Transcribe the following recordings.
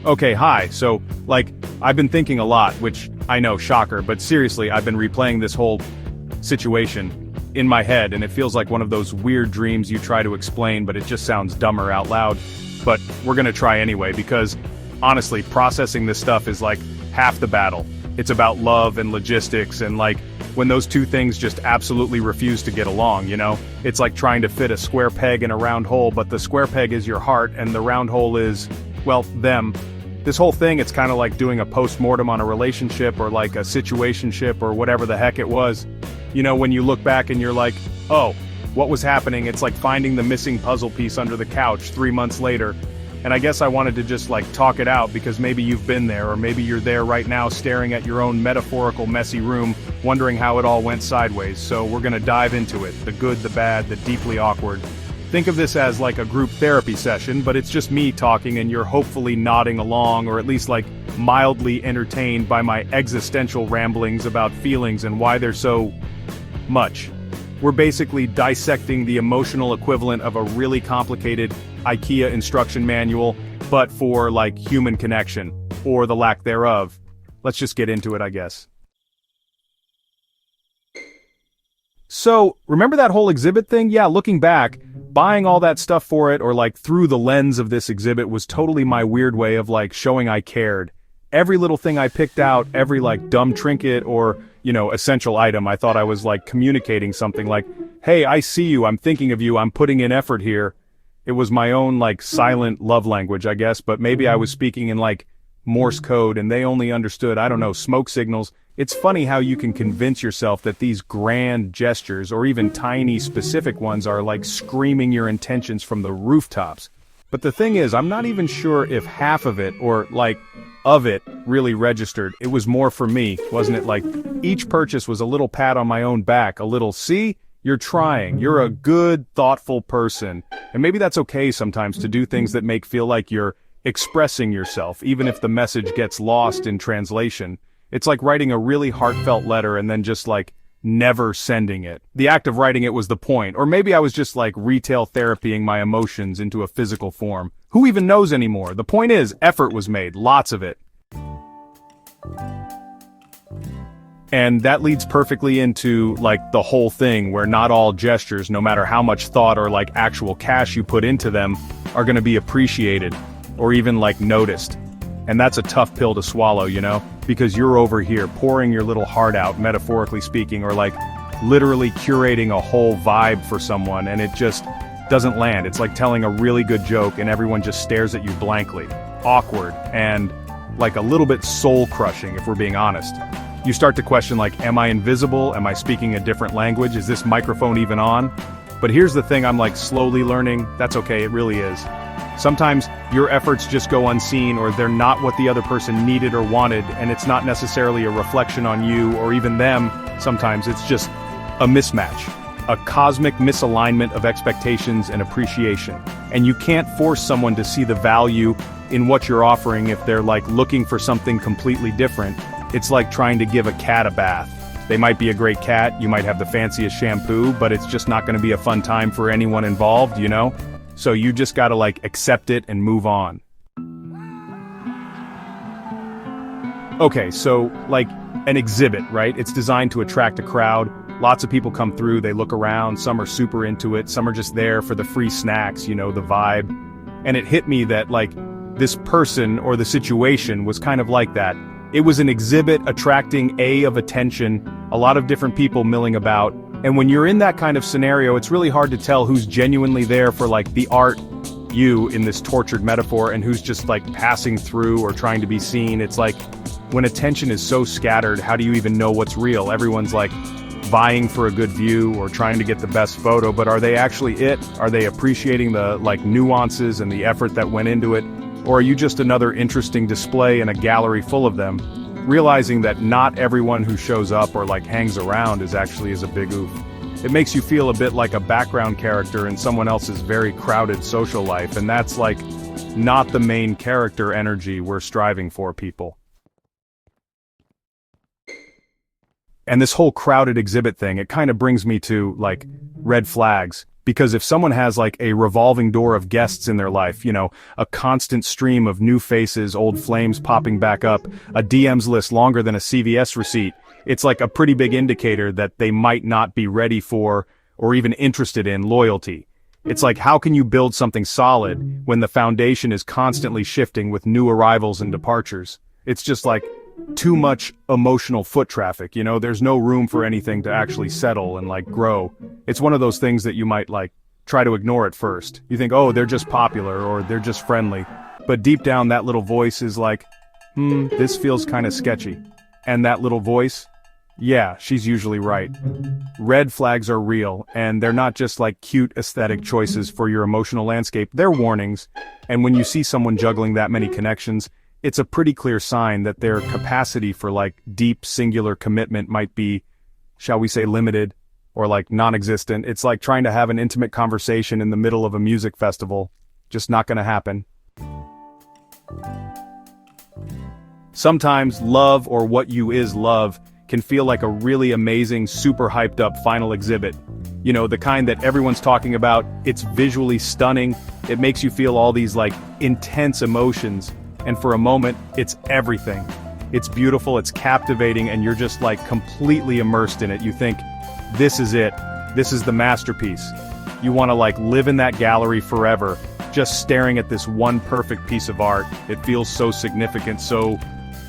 Okay, hi. So, I've been thinking a lot, which I know, shocker, but seriously, I've been replaying this whole situation in my head, and it feels like one of those weird dreams you try to explain, but it just sounds dumber out loud. But we're gonna try anyway, because honestly, processing this stuff is like half the battle. It's about love and logistics, and when those two things just absolutely refuse to get along, you know? It's like trying to fit a square peg in a round hole, but the square peg is your heart, and the round hole is, well, them. This whole thing, it's kind of like doing a post mortem on a relationship, or like a situationship, or whatever the heck it was. You know, when you look back and you're like, oh, what was happening? It's like finding the missing puzzle piece under the couch 3 months later. And I guess I wanted to just talk it out, because maybe you've been there, or maybe you're there right now staring at your own metaphorical messy room, wondering how it all went sideways. So we're gonna dive into it, the good, the bad, the deeply awkward. Think of this as like a group therapy session, but it's just me talking and you're hopefully nodding along, or at least mildly entertained by my existential ramblings about feelings and why they're so much. We're basically dissecting the emotional equivalent of a really complicated IKEA instruction manual, but for human connection, or the lack thereof. Let's just get into it, I guess. So, remember that whole exhibit thing? Yeah, looking back, buying all that stuff for it, or through the lens of this exhibit, was totally my weird way of showing I cared. Every little thing I picked out, every dumb trinket or, essential item, I thought I was communicating something hey, I see you, I'm thinking of you, I'm putting in effort here. It was my own silent love language, I guess, but maybe I was speaking in Morse code and they only understood, I don't know, smoke signals. It's funny how you can convince yourself that these grand gestures, or even tiny specific ones, are screaming your intentions from the rooftops. But the thing is, I'm not even sure if half of it, or of it, really registered. It was more for me, wasn't it? Each purchase was a little pat on my own back, a little, see? You're trying, you're a good, thoughtful person. And maybe that's okay sometimes, to do things that feel like you're expressing yourself, even if the message gets lost in translation. It's like writing a really heartfelt letter and then just never sending it. The act of writing it was the point, or maybe I was just retail therapying my emotions into a physical form. Who even knows anymore? The point is, effort was made, lots of it. And that leads perfectly into the whole thing, where not all gestures, no matter how much thought or actual cash you put into them, are gonna be appreciated, or even noticed. And that's a tough pill to swallow, you know? Because you're over here pouring your little heart out, metaphorically speaking, or literally curating a whole vibe for someone, and it just doesn't land. It's like telling a really good joke and everyone just stares at you blankly. Awkward, and a little bit soul-crushing, if we're being honest. You start to question am I invisible? Am I speaking a different language? Is this microphone even on? But here's the thing I'm slowly learning, that's okay, it really is. Sometimes your efforts just go unseen, or they're not what the other person needed or wanted, and it's not necessarily a reflection on you or even them. Sometimes it's just a mismatch, a cosmic misalignment of expectations and appreciation. And you can't force someone to see the value in what you're offering if they're looking for something completely different. It's like trying to give a cat a bath. They might be a great cat, you might have the fanciest shampoo, but it's just not going to be a fun time for anyone involved, you know? So you just gotta accept it and move on. Okay, so an exhibit, right? It's designed to attract a crowd. Lots of people come through, they look around, some are super into it, some are just there for the free snacks, you know, the vibe. And it hit me that this person or the situation was kind of like that. It was an exhibit attracting of attention, a lot of different people milling about. And when you're in that kind of scenario, it's really hard to tell who's genuinely there for the art, you in this tortured metaphor, and who's just passing through or trying to be seen. It's when attention is so scattered, how do you even know what's real? Everyone's vying for a good view or trying to get the best photo, but are they actually it? Are they appreciating the nuances and the effort that went into it? Or are you just another interesting display in a gallery full of them? Realizing that not everyone who shows up or hangs around is a big oof. It makes you feel a bit like a background character in someone else's very crowded social life, and that's not the main character energy we're striving for, people. And this whole crowded exhibit thing, it kind of brings me to red flags. Because if someone has like a revolving door of guests in their life, a constant stream of new faces, old flames popping back up, a DMs list longer than a CVS receipt, it's like a pretty big indicator that they might not be ready for, or even interested in, loyalty. It's like, how can you build something solid when the foundation is constantly shifting with new arrivals and departures? It's just like too much emotional foot traffic, there's no room for anything to actually settle and like grow. It's one of those things that you might like try to ignore at first. You think, oh, they're just popular or they're just friendly. But deep down that little voice is like, this feels kind of sketchy. And that little voice? Yeah, she's usually right. Red flags are real, and they're not just like cute aesthetic choices for your emotional landscape, they're warnings. And when you see someone juggling that many connections, it's a pretty clear sign that their capacity for like deep singular commitment might be, shall we say, limited, or like non-existent. It's like trying to have an intimate conversation in the middle of a music festival. Just not gonna happen. Sometimes love, or what you is love, can feel like a really amazing, super hyped up final exhibit. The kind that everyone's talking about. It's visually stunning. It makes you feel all these like intense emotions. And for a moment, it's everything. It's beautiful, it's captivating, and you're just like completely immersed in it. You think, this is it. This is the masterpiece. You want to like live in that gallery forever, just staring at this one perfect piece of art. It feels so significant, so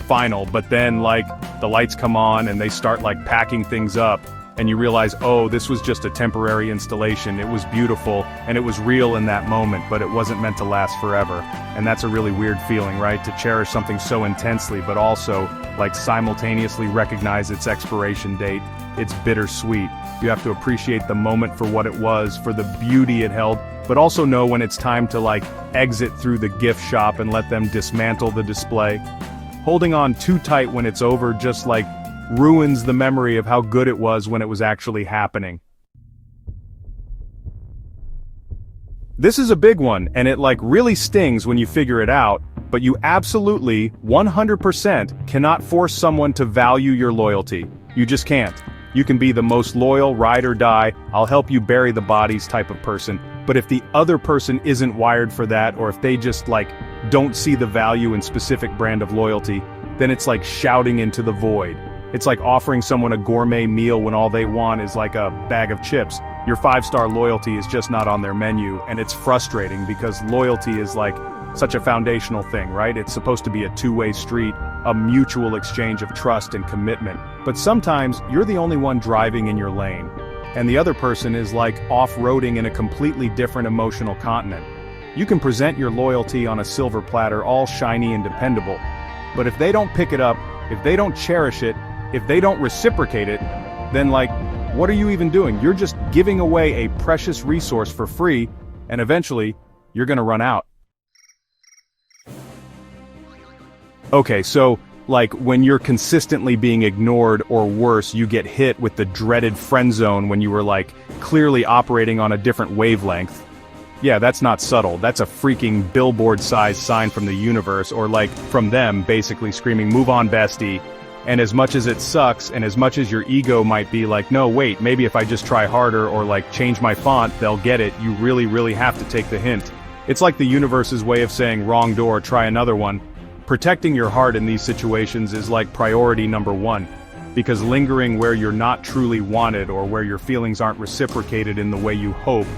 final, but then like the lights come on and they start like packing things up, and you realize, oh, this was just a temporary installation. It was beautiful and it was real in that moment, but it wasn't meant to last forever. And that's a really weird feeling, right? To cherish something so intensely, but also like simultaneously recognize its expiration date. It's bittersweet. You have to appreciate the moment for what it was, for the beauty it held, but also know when it's time to like exit through the gift shop and let them dismantle the display. Holding on too tight when it's over just like ruins the memory of how good it was when it was actually happening. This is a big one, and it like really stings when you figure it out, but you absolutely, 100%, cannot force someone to value your loyalty. You just can't. You can be the most loyal, ride or die, I'll help you bury the bodies type of person, but if the other person isn't wired for that, or if they just like don't see the value in specific brand of loyalty, then it's like shouting into the void. It's like offering someone a gourmet meal when all they want is like a bag of chips. Your 5-star loyalty is just not on their menu, and it's frustrating because loyalty is like such a foundational thing, right? It's supposed to be a two-way street, a mutual exchange of trust and commitment. But sometimes you're the only one driving in your lane, and the other person is like off-roading in a completely different emotional continent. You can present your loyalty on a silver platter, all shiny and dependable, but if they don't pick it up, if they don't cherish it, if they don't reciprocate it, then like, what are you even doing? You're just giving away a precious resource for free, and eventually, you're gonna run out. Okay, so, like, when you're consistently being ignored, or worse, you get hit with the dreaded friend zone when you were like, clearly operating on a different wavelength. Yeah, that's not subtle, that's a freaking billboard-sized sign from the universe, or like, from them, basically screaming, move on bestie. And as much as it sucks, and as much as your ego might be like, no wait, maybe if I just try harder or like change my font, they'll get it, you really have to take the hint. It's like the universe's way of saying, wrong door, try another one. Protecting your heart in these situations is like priority number one, because lingering where you're not truly wanted or where your feelings aren't reciprocated in the way you hope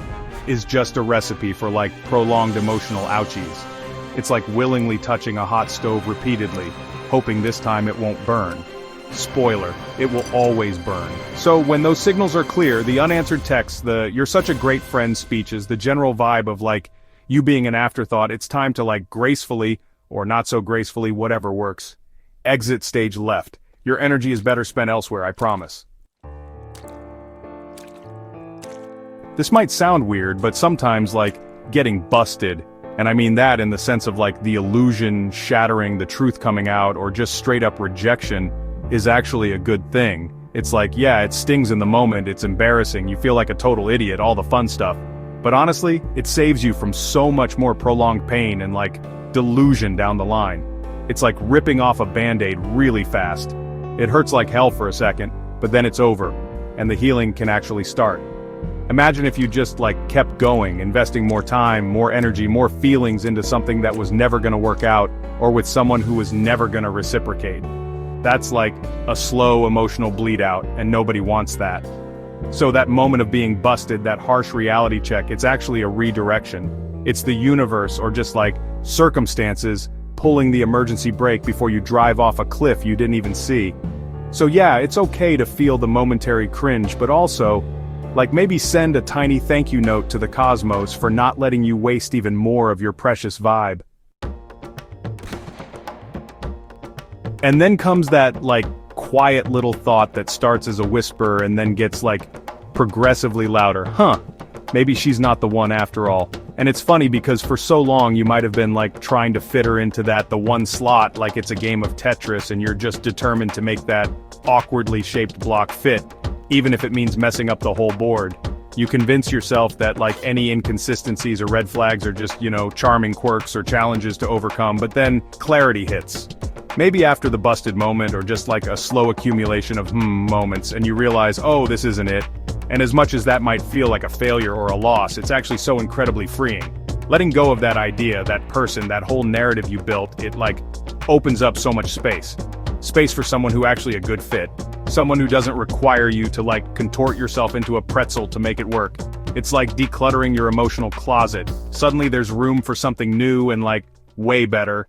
is just a recipe for like prolonged emotional ouchies. It's like willingly touching a hot stove repeatedly, hoping this time it won't burn. Spoiler, it will always burn. So when those signals are clear, the unanswered texts, the "you're such a great friend" speeches, the general vibe of like you being an afterthought, it's time to like gracefully, or not so gracefully, whatever works, exit stage left. Your energy is better spent elsewhere, I promise. This might sound weird, but sometimes like getting busted, and I mean that in the sense of like the illusion shattering, the truth coming out, or just straight up rejection, is actually a good thing. It's like, yeah, it stings in the moment, it's embarrassing, you feel like a total idiot, all the fun stuff. But honestly, it saves you from so much more prolonged pain and like delusion down the line. It's like ripping off a band-aid really fast. It hurts like hell for a second, but then it's over, and the healing can actually start. Imagine if you just kept going, investing more time, more energy, more feelings into something that was never gonna work out, or with someone who was never gonna reciprocate. That's like a slow emotional bleed out, and nobody wants that. So that moment of being busted, that harsh reality check, it's actually a redirection. It's the universe, or just circumstances, pulling the emergency brake before you drive off a cliff you didn't even see. So yeah, it's okay to feel the momentary cringe, but also, maybe send a tiny thank you note to the cosmos for not letting you waste even more of your precious vibe. And then comes that, quiet little thought that starts as a whisper and then gets, progressively louder. Maybe she's not the one after all. And it's funny because for so long you might have been, trying to fit her into the one slot like it's a game of Tetris, and you're just determined to make that awkwardly shaped block fit, even if it means messing up the whole board. You convince yourself that, any inconsistencies or red flags are just, charming quirks or challenges to overcome, but then clarity hits. Maybe after the busted moment, or just a slow accumulation of moments, and you realize, oh, this isn't it. And as much as that might feel like a failure or a loss, it's actually so incredibly freeing. Letting go of that idea, that person, that whole narrative you built, it opens up so much space. Space for someone who actually a good fit. Someone who doesn't require you to contort yourself into a pretzel to make it work. It's like decluttering your emotional closet. Suddenly there's room for something new and way better.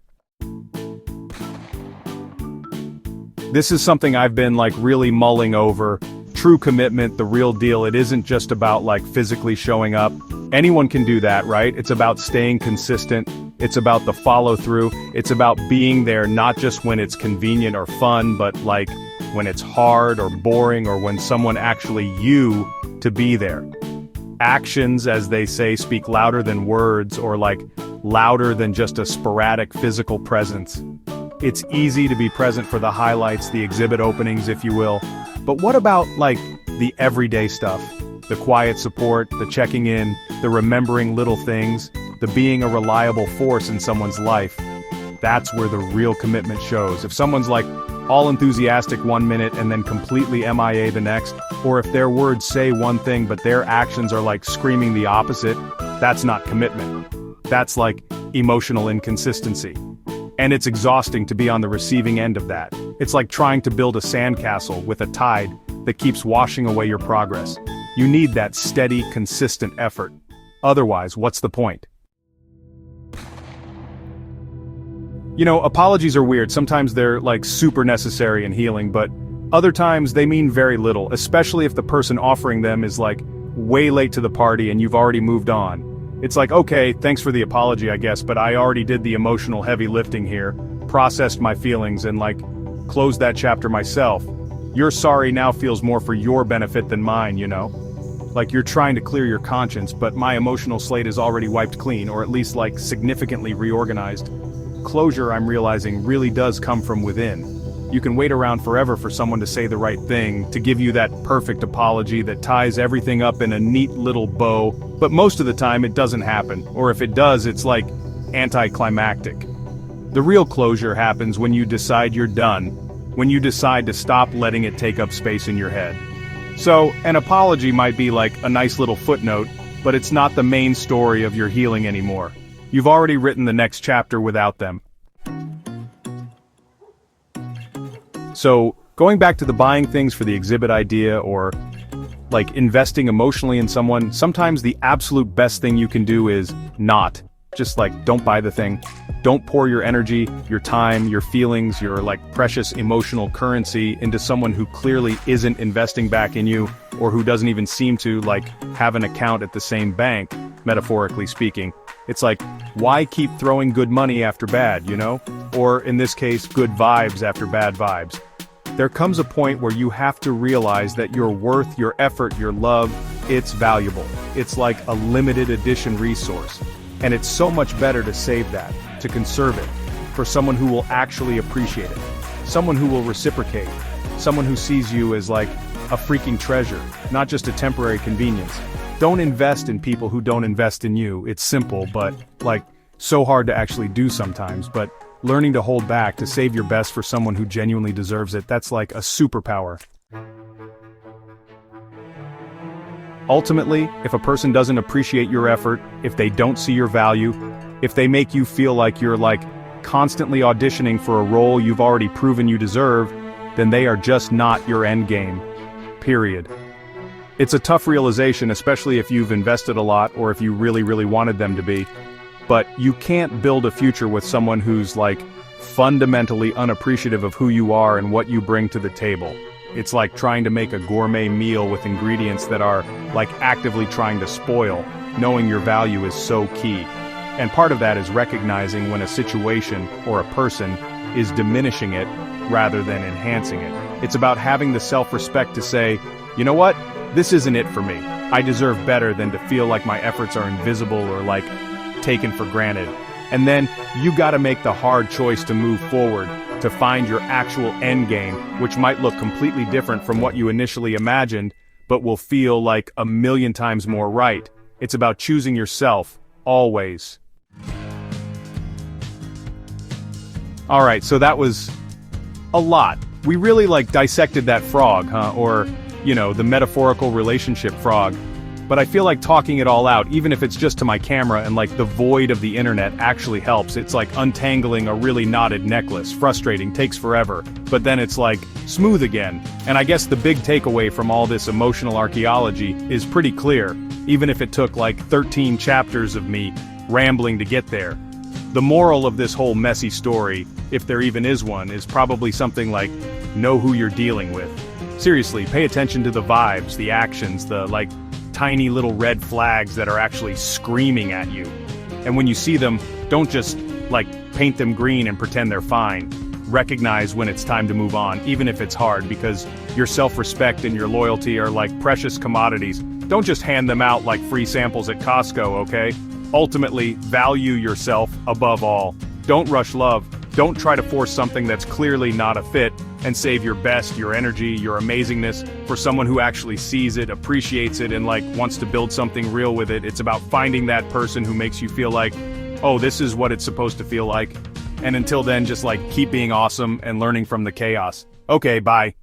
This is something I've been really mulling over. True commitment, the real deal, it isn't just about physically showing up. Anyone can do that, right? It's about staying consistent. It's about the follow through. It's about being there not just when it's convenient or fun, but when it's hard or boring, or when someone actually you to be there. Actions, as they say, speak louder than words, or louder than just a sporadic physical presence. It's easy to be present for the highlights, the exhibit openings, if you will. But what about, the everyday stuff? The quiet support, the checking in, the remembering little things, the being a reliable force in someone's life. That's where the real commitment shows. If someone's all enthusiastic one minute and then completely MIA the next, or if their words say one thing but their actions are screaming the opposite, that's not commitment. That's emotional inconsistency. And it's exhausting to be on the receiving end of that. It's like trying to build a sandcastle with a tide that keeps washing away your progress. You need that steady, consistent effort. Otherwise, what's the point? Apologies are weird. Sometimes they're super necessary and healing, but other times they mean very little, especially if the person offering them is way late to the party and you've already moved on. It's okay, thanks for the apology, I guess, but I already did the emotional heavy lifting here, processed my feelings, and closed that chapter myself. Your sorry now feels more for your benefit than mine, you're trying to clear your conscience, but my emotional slate is already wiped clean, or at least significantly reorganized. Closure, I'm realizing, really does come from within. You can wait around forever for someone to say the right thing, to give you that perfect apology that ties everything up in a neat little bow, but most of the time it doesn't happen, or if it does, it's anticlimactic. The real closure happens when you decide you're done, when you decide to stop letting it take up space in your head. So, an apology might be a nice little footnote, but it's not the main story of your healing anymore. You've already written the next chapter without them. So, going back to the buying things for the exhibit idea, or investing emotionally in someone, sometimes the absolute best thing you can do is not. Just don't buy the thing. Don't pour your energy, your time, your feelings, your precious emotional currency into someone who clearly isn't investing back in you, or who doesn't even seem to have an account at the same bank, metaphorically speaking. It's why keep throwing good money after bad, Or in this case, good vibes after bad vibes. There comes a point where you have to realize that your worth, your effort, your love, it's valuable. It's a limited edition resource. And it's so much better to save that, to conserve it, for someone who will actually appreciate it. Someone who will reciprocate. Someone who sees you as a freaking treasure, not just a temporary convenience. Don't invest in people who don't invest in you. It's simple, but so hard to actually do sometimes, but learning to hold back to save your best for someone who genuinely deserves it, that's a superpower. Ultimately, if a person doesn't appreciate your effort, if they don't see your value, if they make you feel like you're constantly auditioning for a role you've already proven you deserve, then they are just not your end game. Period. It's a tough realization, especially if you've invested a lot or if you really, really wanted them to be. But you can't build a future with someone who's fundamentally unappreciative of who you are and what you bring to the table. It's like trying to make a gourmet meal with ingredients that are actively trying to spoil, knowing your value is so key. And part of that is recognizing when a situation or a person is diminishing it rather than enhancing it. It's about having the self-respect to say, you know what? This isn't it for me. I deserve better than to feel like my efforts are invisible or taken for granted. And then you gotta make the hard choice to move forward, to find your actual end game, which might look completely different from what you initially imagined, but will feel like a million times more right. It's about choosing yourself, always. Alright, so that was a lot. We really dissected that frog, huh? Or, the metaphorical relationship frog. But I feel like talking it all out, even if it's just to my camera and the void of the internet actually helps. It's like untangling a really knotted necklace. Frustrating, takes forever. But then it's smooth again. And I guess the big takeaway from all this emotional archaeology is pretty clear, even if it took 13 chapters of me rambling to get there. The moral of this whole messy story, if there even is one, is probably something like, know who you're dealing with. Seriously, pay attention to the vibes, the actions, the tiny little red flags that are actually screaming at you. And when you see them, don't just paint them green and pretend they're fine. Recognize when it's time to move on, even if it's hard, because your self-respect and your loyalty are precious commodities. Don't just hand them out like free samples at Costco, okay? Ultimately, value yourself above all. Don't rush love. Don't try to force something that's clearly not a fit, and save your best, your energy, your amazingness for someone who actually sees it, appreciates it, and wants to build something real with it. It's about finding that person who makes you feel oh, this is what it's supposed to feel like. And until then, just keep being awesome and learning from the chaos. Okay, bye.